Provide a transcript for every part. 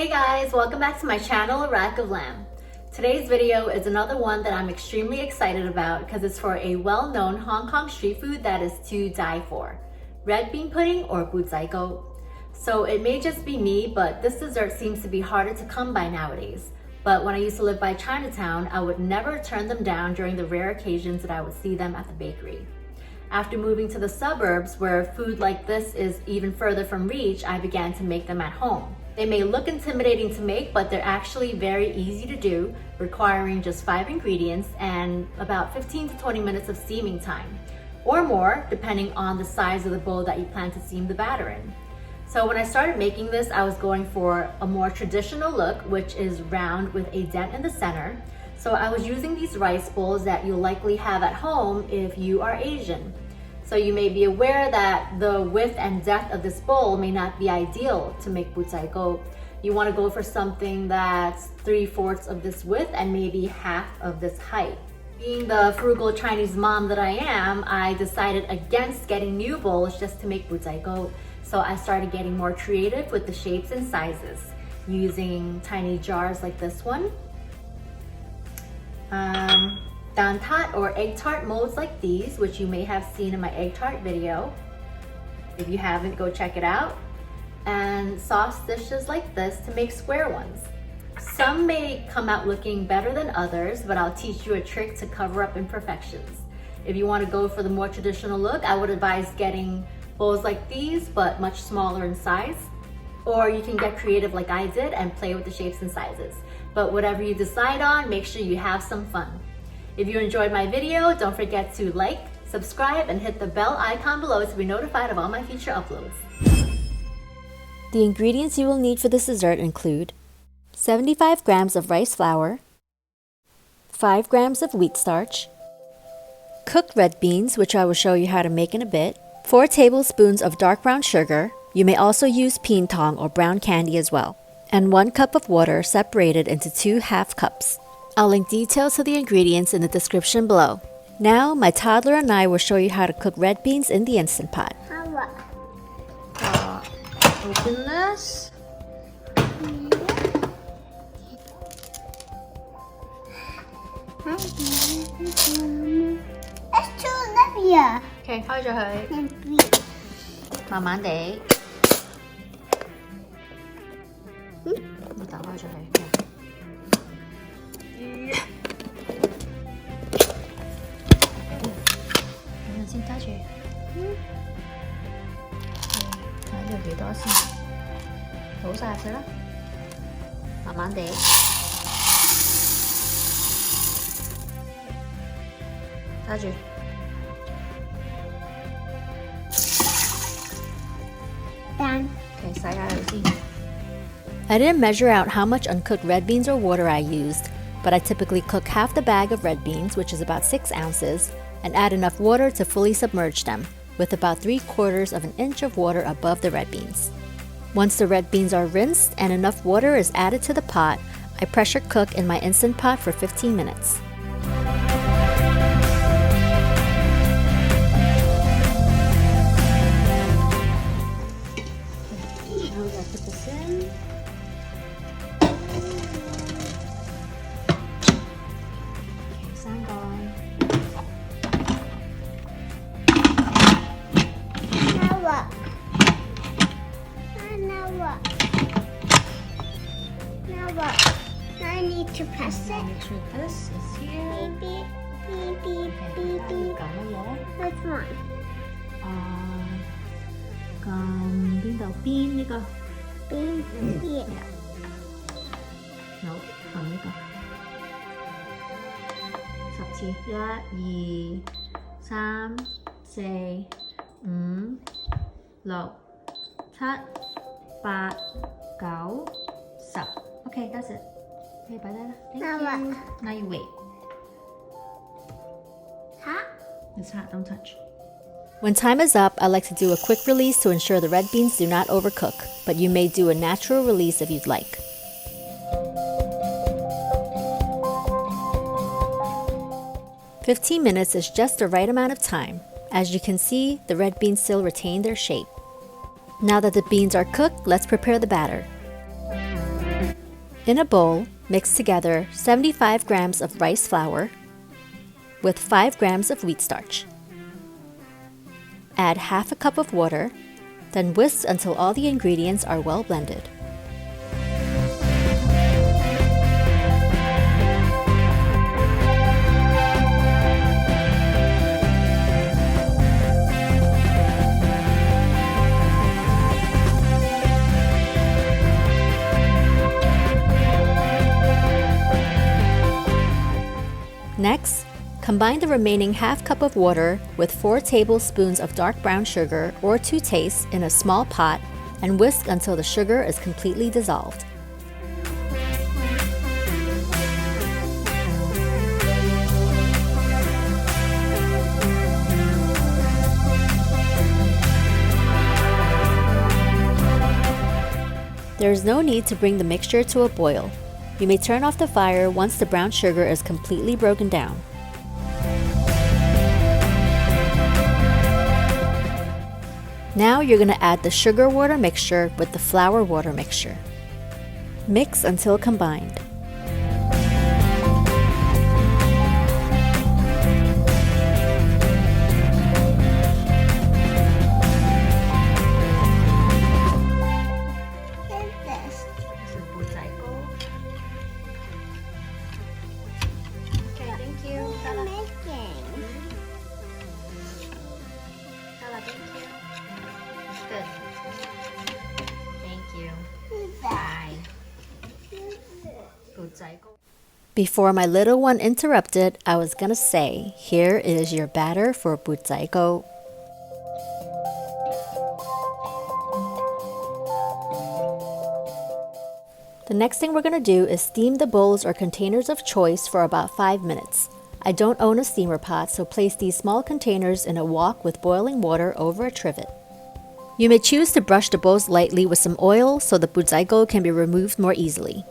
Hey guys, welcome back to my channel, A Rack of Lamb. Today's video is another one that I'm extremely excited about because it's for a well-known Hong Kong street food that is to die for. Red bean pudding or bu zai go. So it may just be me, but this dessert seems to be harder to come by nowadays. But when I used to live by Chinatown, I would never turn them down during the rare occasions that I would see them at the bakery. After moving to the suburbs, where food like this is even further from reach, I began to make them at home. They may look intimidating to make, but they're actually very easy to do, requiring just 5 ingredients and about 15 to 20 minutes of steaming time, or more, depending on the size of the bowl that you plan to steam the batter in. So when I started making this, I was going for a more traditional look, which is round with a dent in the center. So I was using these rice bowls that you'll likely have at home if you are Asian. So you may be aware that the width and depth of this bowl may not be ideal to make bu zai go. You want to go for something that's 3/4 of this width and maybe half of this height. Being the frugal Chinese mom that I am, I decided against getting new bowls just to make bu zai go. So I started getting more creative with the shapes and sizes, using tiny jars like this one. Dan tart or egg tart molds like these, which you may have seen in my egg tart video. If you haven't, go check it out. And sauce dishes like this to make square ones. Some may come out looking better than others, but I'll teach you a trick to cover up imperfections. If you want to go for the more traditional look, I would advise getting bowls like these, but much smaller in size. Or you can get creative like I did and play with the shapes and sizes. But whatever you decide on, make sure you have some fun. If you enjoyed my video, don't forget to like, subscribe, and hit the bell icon below to be notified of all my future uploads. The ingredients you will need for this dessert include 75 grams of rice flour, 5 grams of wheat starch, cooked red beans, which I will show you how to make in a bit, 4 tablespoons of dark brown sugar. You may also use peen tong or brown candy as well, and 1 cup of water separated into 2 half cups. I'll link details to the ingredients in the description below. Now, my toddler and I will show you how to cook red beans in the Instant Pot. Open this. Let's do Olivia. Okay, 開咗佢， And breathe. 慢慢地。你打開咗佢。等陣先揸住。睇呢度幾多先？倒晒入去啦，慢慢地。揸住。Done. Okay, 洗下佢先。 I didn't measure out how much uncooked red beans or water I used, but I typically cook half the bag of red beans, which is about 6 ounces, and add enough water to fully submerge them, with about 3/4 of an inch of water above the red beans. Once the red beans are rinsed and enough water is added to the pot, I pressure cook in my Instant Pot for 15 minutes. Now we gotta put this in. Okay, 生乾。 Now what? Now what? Now what? Now I need to press it. Make sure this is here. Beep, beep, beep, beep, Okay, beep, 要 beep. 撳乜嘢？ Which one? 撳邊度？邊呢個？ Beep, yeah. No，撳呢個。10次，1、2、3、4、5、6、7、8、9、10。Okay, that's it. Okay, 擺低啦。Thank Now you. what? Now you wait. Hot? It's hot. Don't touch. When time is up, I like to do a quick release to ensure the red beans do not overcook, but you may do a natural release if you'd like. "15 minutes is just the right amount of time. As you can see, the red beans still retain their shape. Now that the beans are cooked, let's prepare the batter. In a bowl, mix together 75 grams of rice flour with 5 grams of wheat starch. Add half a cup of water, then whisk until all the ingredients are well blended. Next, combine the remaining half cup of water with 4 tablespoons of dark brown sugar or to taste in a small pot and whisk until the sugar is completely dissolved. There is no need to bring the mixture to a boil. You may turn off the fire once the brown sugar is completely broken down. Now you're going to add the sugar water mixture with the flour water mixture. Mix until combined. Before my little one interrupted, I was gonna say, here is your batter for butzaiko. The next thing we're gonna do is steam the bowls or containers of choice for about 5 minutes. I don't own a steamer pot, so place these small containers in a wok with boiling water over a trivet. You may choose to brush the bowls lightly with some oil so the butzaiko can be removed more easily.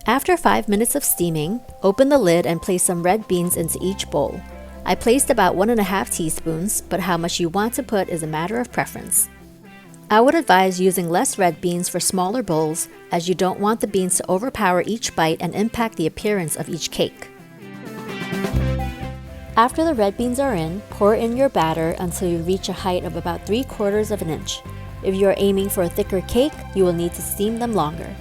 After 5 minutes of steaming, open the lid and place some red beans into each bowl. I placed about 1.5 teaspoons, but how much you want to put is a matter of preference. I would advise using less red beans for smaller bowls, as you don't want the beans to overpower each bite and impact the appearance of each cake. After the red beans are in, pour in your batter until you reach a height of about 3/4 of an inch. If you are aiming for a thicker cake, you will need to steam them longer.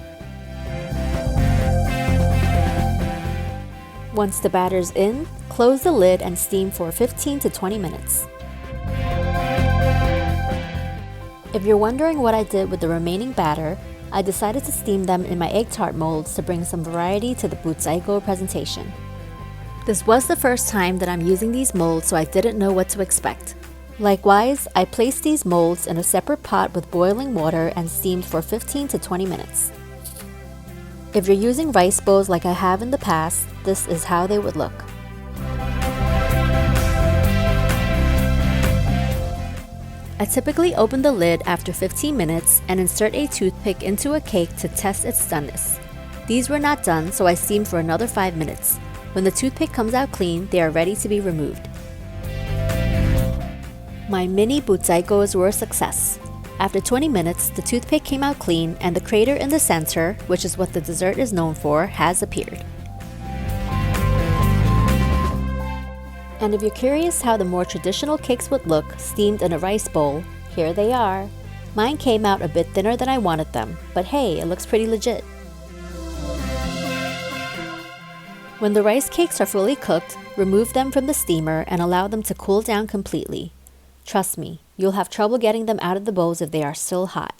Once the batter's in, close the lid and steam for 15 to 20 minutes. If you're wondering what I did with the remaining batter, I decided to steam them in my egg tart molds to bring some variety to the butzaiko presentation. This was the first time that I'm using these molds, so I didn't know what to expect. Likewise, I placed these molds in a separate pot with boiling water and steamed for 15 to 20 minutes. If you're using rice bowls like I have in the past, this is how they would look. I typically open the lid after 15 minutes and insert a toothpick into a cake to test its doneness. These were not done, so I steamed for another 5 minutes. When the toothpick comes out clean, they are ready to be removed. My mini butzaikos were a success. After 20 minutes, the toothpick came out clean and the crater in the center, which is what the dessert is known for, has appeared. And if you're curious how the more traditional cakes would look steamed in a rice bowl, here they are. Mine came out a bit thinner than I wanted them, but hey, it looks pretty legit. When the rice cakes are fully cooked, remove them from the steamer and allow them to cool down completely. Trust me, you'll have trouble getting them out of the bowls if they are still hot.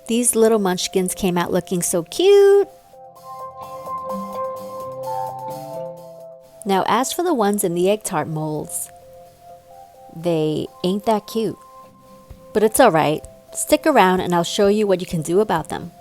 These little munchkins came out looking so cute! Now as for the ones in the egg tart molds, they ain't that cute. But it's alright, stick around and I'll show you what you can do about them.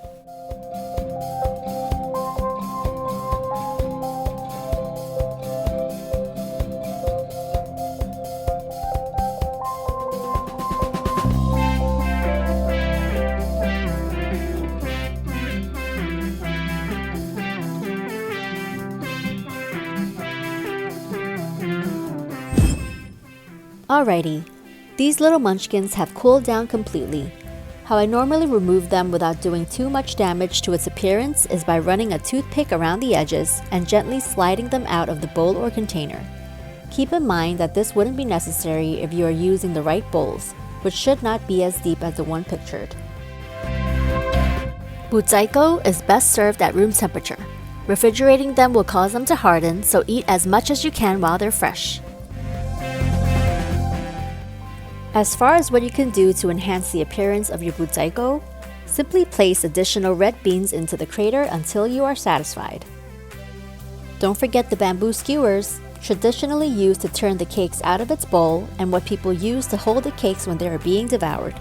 Alrighty, these little munchkins have cooled down completely. How I normally remove them without doing too much damage to its appearance is by running a toothpick around the edges and gently sliding them out of the bowl or container. Keep in mind that this wouldn't be necessary if you are using the right bowls, which should not be as deep as the one pictured. Butzaiko is best served at room temperature. Refrigerating them will cause them to harden, so eat as much as you can while they're fresh. As far as what you can do to enhance the appearance of your butzaiko, simply place additional red beans into the crater until you are satisfied. Don't forget the bamboo skewers, traditionally used to turn the cakes out of its bowl and what people use to hold the cakes when they are being devoured.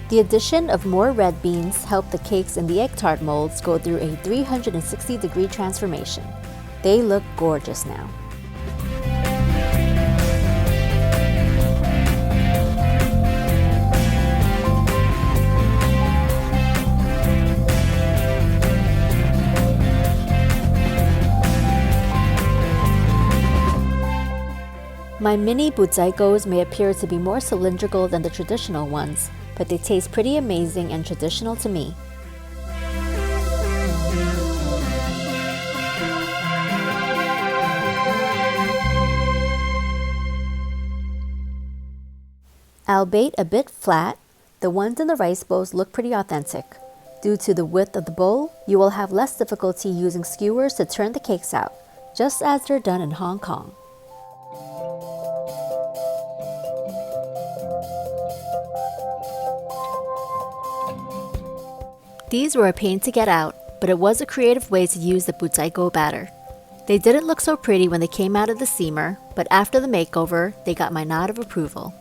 The addition of more red beans helped the cakes in the egg tart molds go through a 360-degree transformation. They look gorgeous now. My mini butzaikos may appear to be more cylindrical than the traditional ones, but they taste pretty amazing and traditional to me. Albeit a bit flat, the ones in the rice bowls look pretty authentic. Due to the width of the bowl, you will have less difficulty using skewers to turn the cakes out, just as they're done in Hong Kong. These were a pain to get out, but it was a creative way to use the butzaiko batter. They didn't look so pretty when they came out of the steamer, but after the makeover, they got my nod of approval.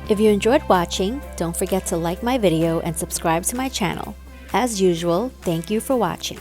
If you enjoyed watching, don't forget to like my video and subscribe to my channel. As usual, thank you for watching.